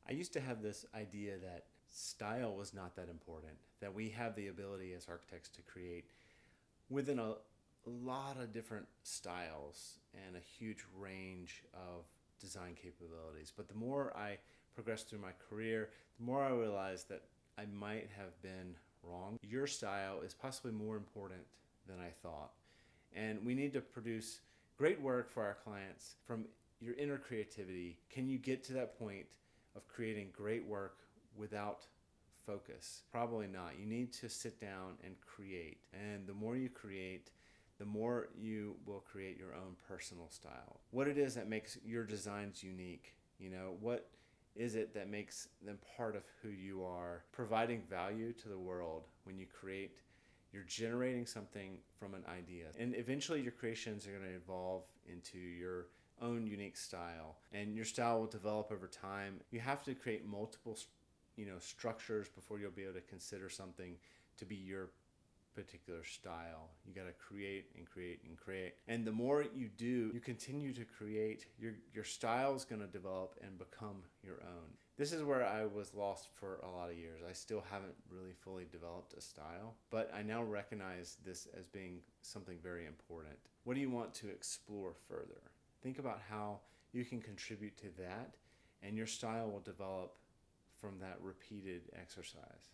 I used to have this idea that style was not that important, that we have the ability as architects to create within a lot of different styles and a huge range of design capabilities. But the more I progressed through my career, the more I realized that I might have been wrong. Your style is possibly more important than I thought. And we need to produce great work for our clients from your inner creativity. Can you get to that point of creating great work without focus? Probably not. You need to sit down and create. And the more you create, the more you will create your own personal style. What it is that makes your designs unique, what is it that makes them part of who you are? Providing value to the world when you create, you're generating something from an idea. And eventually your creations are going to evolve into your own unique style. And your style will develop over time. You have to create multiple structures before you'll be able to consider something to be your particular style. You got to create and create and create. And the more you do, you continue to create, your style is going to develop and become your own. This is where I was lost for a lot of years. I still haven't really fully developed a style, but I now recognize this as being something very important. What do you want to explore further? Think about how you can contribute to that, and your style will develop from that repeated exercise.